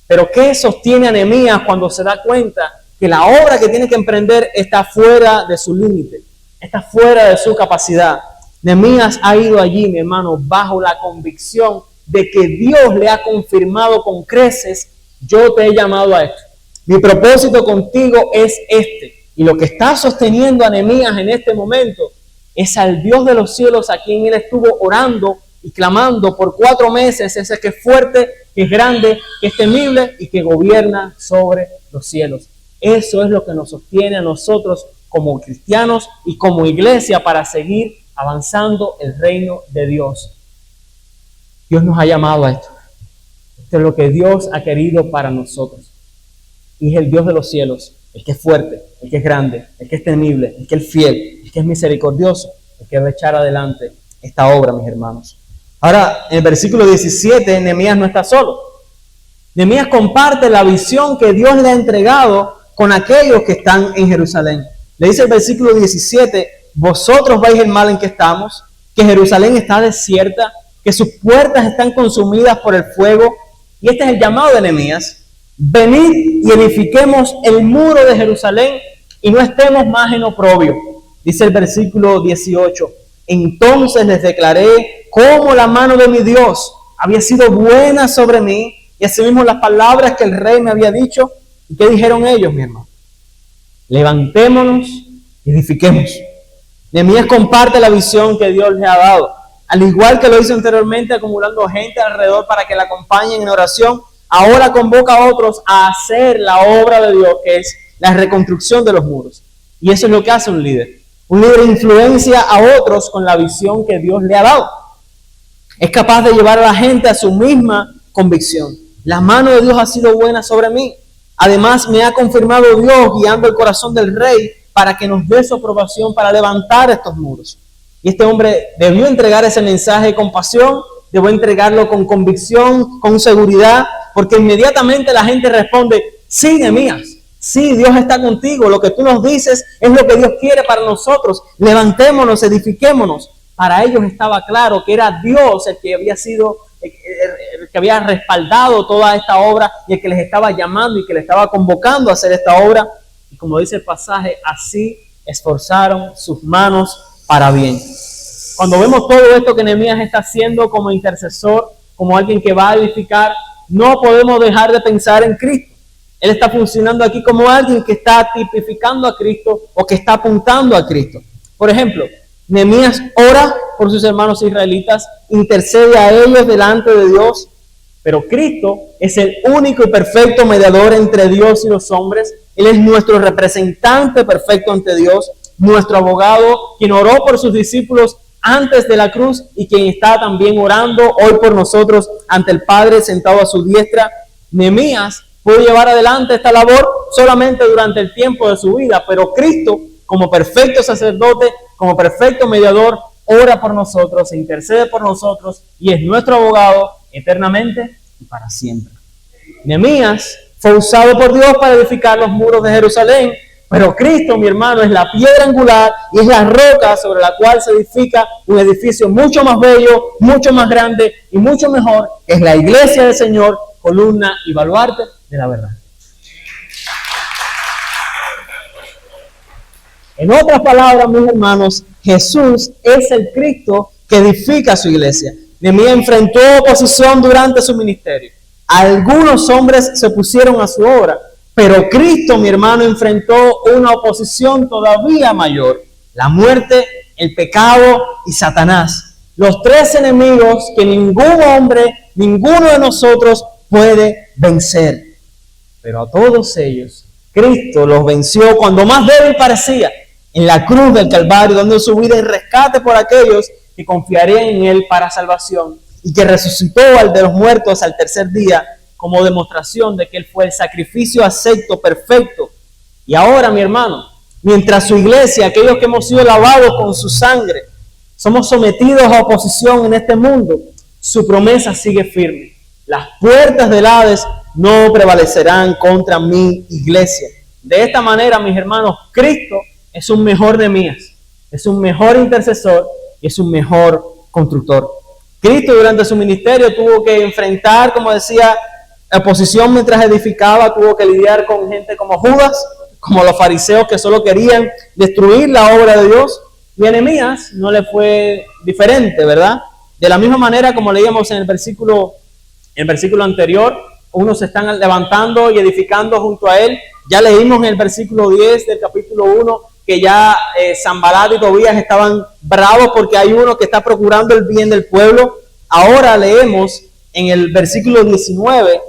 Pero ¿qué sostiene a Nehemías cuando se da cuenta que la obra que tiene que emprender está fuera de su límite, está fuera de su capacidad? Nehemías ha ido allí, mi hermano, bajo la convicción de que Dios le ha confirmado con creces: yo te he llamado a esto. Mi propósito contigo es este. Y lo que está sosteniendo a Nehemías en este momento es al Dios de los cielos, a quien él estuvo orando y clamando por 4 meses, ese que es fuerte, que es grande, que es temible y que gobierna sobre los cielos. Eso es lo que nos sostiene a nosotros como cristianos y como iglesia para seguir avanzando el reino de Dios. Dios nos ha llamado a esto. Esto es lo que Dios ha querido para nosotros. Y es el Dios de los cielos, el que es fuerte, el que es grande, el que es temible, el que es fiel, el que es misericordioso, el que va a echar adelante esta obra, mis hermanos. Ahora, en el versículo 17, Nehemías no está solo. Nehemías comparte la visión que Dios le ha entregado con aquellos que están en Jerusalén. Le dice el versículo 17, vosotros veis el mal en que estamos, que Jerusalén está desierta, que sus puertas están consumidas por el fuego. Y este es el llamado de Nehemías: venid y edifiquemos el muro de Jerusalén y no estemos más en oprobio. Dice el versículo 18, entonces les declaré cómo la mano de mi Dios había sido buena sobre mí, y asimismo las palabras que el rey me había dicho. ¿Y qué dijeron ellos, mi hermano? Levantémonos y edifiquemos. Nehemías comparte la visión que Dios les ha dado. Al igual que lo hizo anteriormente, acumulando gente alrededor para que la acompañen en oración, ahora convoca a otros a hacer la obra de Dios, que es la reconstrucción de los muros. Y eso es lo que hace un líder. Un líder influencia a otros con la visión que Dios le ha dado. Es capaz de llevar a la gente a su misma convicción. La mano de Dios ha sido buena sobre mí. Además, me ha confirmado Dios guiando el corazón del rey para que nos dé su aprobación para levantar estos muros. Y este hombre debió entregar ese mensaje con pasión, debió entregarlo con convicción, con seguridad, porque inmediatamente la gente responde: sí, Nehemías, sí, Dios está contigo, lo que tú nos dices es lo que Dios quiere para nosotros, levantémonos, edifiquémonos. Para ellos estaba claro que era Dios el que había sido, el que había respaldado toda esta obra y el que les estaba llamando y que les estaba convocando a hacer esta obra. Y como dice el pasaje, así esforzaron sus manos para bien. Cuando vemos todo esto que Nehemías está haciendo como intercesor, como alguien que va a edificar, no podemos dejar de pensar en Cristo. Él está funcionando aquí como alguien que está tipificando a Cristo o que está apuntando a Cristo. Por ejemplo, Nehemías ora por sus hermanos israelitas, intercede a ellos delante de Dios, Pero Cristo es el único y perfecto mediador entre Dios y los hombres. Él es nuestro representante perfecto ante Dios, nuestro abogado, quien oró por sus discípulos antes de la cruz y quien está también orando hoy por nosotros ante el Padre sentado a su diestra. Nehemías pudo llevar adelante esta labor solamente durante el tiempo de su vida, pero Cristo, como perfecto sacerdote, como perfecto mediador, ora por nosotros, e intercede por nosotros y es nuestro abogado eternamente y para siempre. Nehemías fue usado por Dios para edificar los muros de Jerusalén, pero Cristo, mi hermano, es la piedra angular y es la roca sobre la cual se edifica un edificio mucho más bello, mucho más grande y mucho mejor, que es la iglesia del Señor, columna y baluarte de la verdad. En otras palabras, mis hermanos, Jesús es el Cristo que edifica su iglesia. Nehemías enfrentó oposición durante su ministerio. Algunos hombres se pusieron a su obra, pero Cristo, mi hermano, enfrentó una oposición todavía mayor: la muerte, el pecado y Satanás. Los tres enemigos que ningún hombre, ninguno de nosotros puede vencer. Pero a todos ellos, Cristo los venció cuando más débil parecía, en la cruz del Calvario, dando su vida en rescate por aquellos que confiarían en Él para salvación, y que resucitó al de los muertos al tercer día, como demostración de que Él fue el sacrificio acepto, perfecto. Y ahora, mi hermano, mientras su iglesia, aquellos que hemos sido lavados con su sangre, somos sometidos a oposición en este mundo, su promesa sigue firme: las puertas del Hades no prevalecerán contra mi iglesia. De esta manera, mis hermanos, Cristo es un mejor Nehemías, es un mejor intercesor y es un mejor constructor. Cristo durante su ministerio tuvo que enfrentar, como decía, la oposición mientras edificaba, tuvo que lidiar con gente como Judas, como los fariseos que solo querían destruir la obra de Dios. Y a Nehemías no le fue diferente, ¿verdad? De la misma manera, como leíamos en el versículo anterior, unos se están levantando y edificando junto a él. Ya leímos en el versículo 10 del capítulo 1 que ya Sanbalat y Tobías estaban bravos porque hay uno que está procurando el bien del pueblo. Ahora leemos en el versículo 19,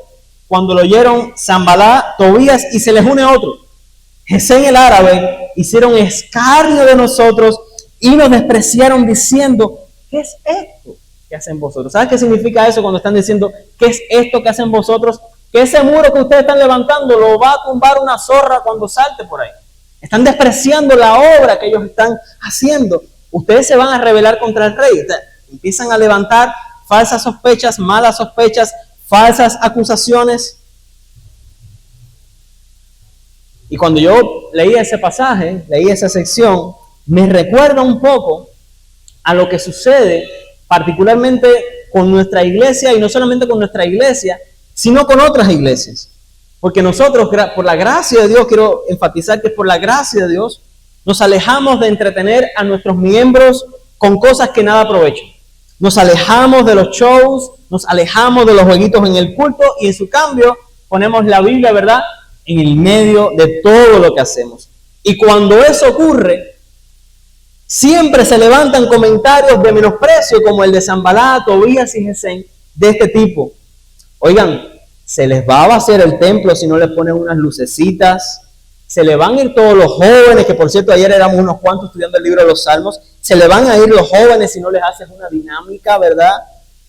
cuando lo oyeron Sanbalat, Tobías y se les une otro, Gesén el árabe, hicieron escarnio de nosotros y nos despreciaron diciendo: ¿qué es esto que hacen vosotros? ¿Sabes qué significa eso cuando están diciendo qué es esto que hacen vosotros? Que ese muro que ustedes están levantando lo va a tumbar una zorra cuando salte por ahí. Están despreciando la obra que ellos están haciendo. Ustedes se van a rebelar contra el rey. Empiezan a levantar falsas sospechas, malas sospechas, falsas acusaciones. Y cuando yo leí ese pasaje, leí esa sección, me recuerda un poco a lo que sucede particularmente con nuestra iglesia, y no solamente con nuestra iglesia, sino con otras iglesias. Porque nosotros, por la gracia de Dios, quiero enfatizar que por la gracia de Dios, nos alejamos de entretener a nuestros miembros con cosas que nada aprovechan. Nos alejamos de los shows, nos alejamos de los jueguitos en el culto, y en su cambio ponemos la Biblia, ¿verdad?, en el medio de todo lo que hacemos. Y cuando eso ocurre, siempre se levantan comentarios de menosprecio como el de Sanbalat, Tobías y Gesén, de este tipo. Oigan, se les va a vaciar el templo si no les ponen unas lucecitas. Se le van a ir todos los jóvenes, que por cierto ayer éramos unos cuantos estudiando el libro de los Salmos. Se le van a ir los jóvenes si no les haces una dinámica, ¿verdad?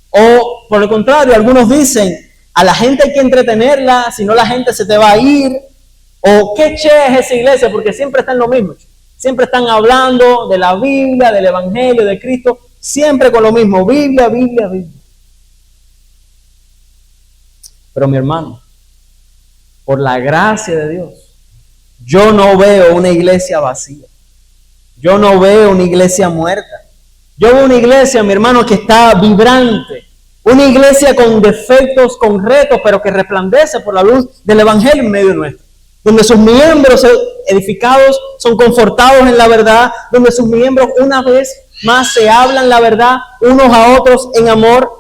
O por el contrario, algunos dicen: a la gente hay que entretenerla, si no la gente se te va a ir. O qué che es esa iglesia, porque siempre están lo mismo. Siempre están hablando de la Biblia, del Evangelio, de Cristo, siempre con lo mismo: Biblia, Biblia, Biblia. Pero mi hermano, por la gracia de Dios, yo no veo una iglesia vacía. Yo no veo una iglesia muerta. Yo veo una iglesia, mi hermano, que está vibrante. Una iglesia con defectos, con retos, pero que resplandece por la luz del Evangelio en medio nuestro. Donde sus miembros edificados son confortados en la verdad. Donde sus miembros una vez más se hablan la verdad unos a otros en amor.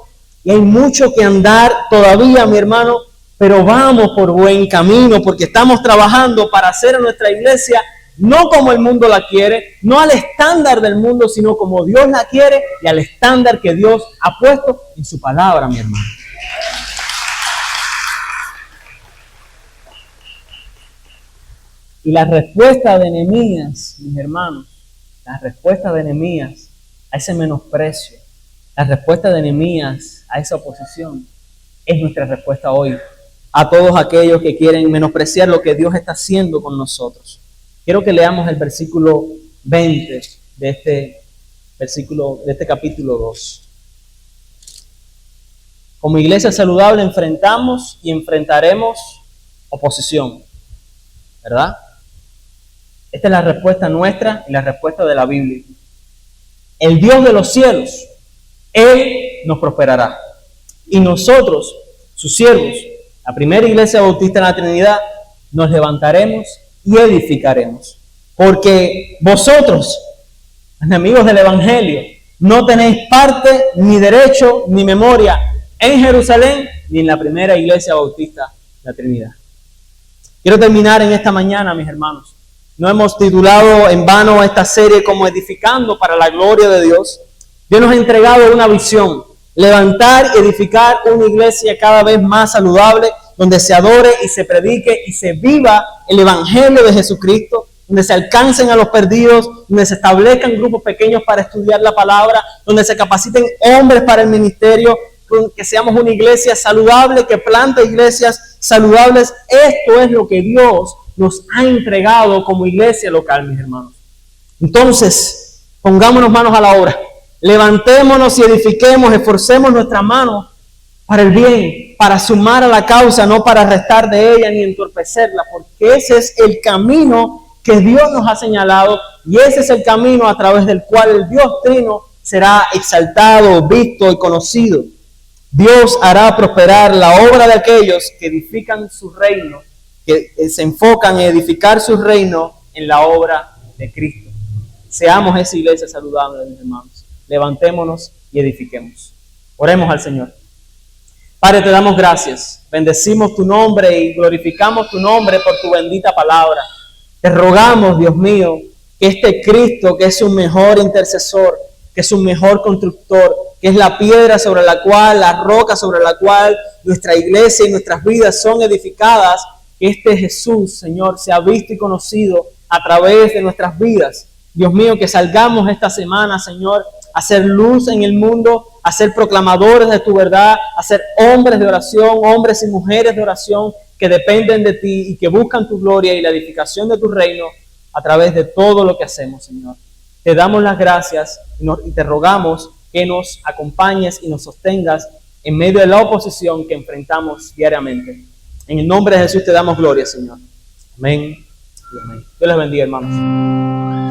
Y hay mucho que andar todavía, mi hermano, pero vamos por buen camino, porque estamos trabajando para hacer a nuestra iglesia no como el mundo la quiere, no al estándar del mundo, sino como Dios la quiere y al estándar que Dios ha puesto en su palabra, mi hermano. Y la respuesta de Nehemías, mis hermanos, la respuesta de Nehemías a ese menosprecio, la respuesta de Nehemías a esa oposición, es nuestra respuesta hoy a todos aquellos que quieren menospreciar lo que Dios está haciendo con nosotros. Quiero que leamos el versículo 20 de este capítulo 2. Como iglesia saludable enfrentamos y enfrentaremos oposición, ¿verdad? Esta es la respuesta nuestra y la respuesta de la Biblia. El Dios de los cielos, Él nos prosperará. Y nosotros, sus siervos, la primera iglesia bautista en la Trinidad, nos levantaremos y edificaremos. Porque vosotros, enemigos del Evangelio, no tenéis parte, ni derecho, ni memoria en Jerusalén, ni en la primera iglesia bautista de la Trinidad. Quiero terminar en esta mañana, mis hermanos. No hemos titulado en vano esta serie como Edificando para la Gloria de Dios. Dios nos ha entregado una visión. Levantar y edificar una iglesia cada vez más saludable, donde se adore y se predique y se viva el Evangelio de Jesucristo, donde se alcancen a los perdidos, donde se establezcan grupos pequeños para estudiar la palabra, donde se capaciten hombres para el ministerio, que seamos una iglesia saludable, que plante iglesias saludables. Esto es lo que Dios nos ha entregado como iglesia local, mis hermanos. Entonces, pongámonos manos a la obra. Levantémonos y edifiquemos, esforcemos nuestras manos para el bien, para sumar a la causa, no para restar de ella ni entorpecerla, porque ese es el camino que Dios nos ha señalado y ese es el camino a través del cual el Dios Trino será exaltado, visto y conocido. Dios hará prosperar la obra de aquellos que edifican su reino, que se enfocan en edificar su reino en la obra de Cristo. Seamos esa iglesia saludable, mis hermanos. Levantémonos y edifiquemos. Oremos al Señor. Padre, te damos gracias. Bendecimos tu nombre y glorificamos tu nombre por tu bendita palabra. Te rogamos, Dios mío, que este Cristo, que es un mejor intercesor, que es un mejor constructor, que es la piedra sobre la cual, la roca sobre la cual nuestra iglesia y nuestras vidas son edificadas, que este Jesús, Señor, sea visto y conocido a través de nuestras vidas. Dios mío, que salgamos esta semana, Señor, a ser luz en el mundo, a ser proclamadores de tu verdad, a ser hombres de oración, hombres y mujeres de oración que dependen de ti y que buscan tu gloria y la edificación de tu reino a través de todo lo que hacemos, Señor. Te damos las gracias y te rogamos que nos acompañes y nos sostengas en medio de la oposición que enfrentamos diariamente. En el nombre de Jesús te damos gloria, Señor. Amén. Amén. Dios les bendiga, hermanos.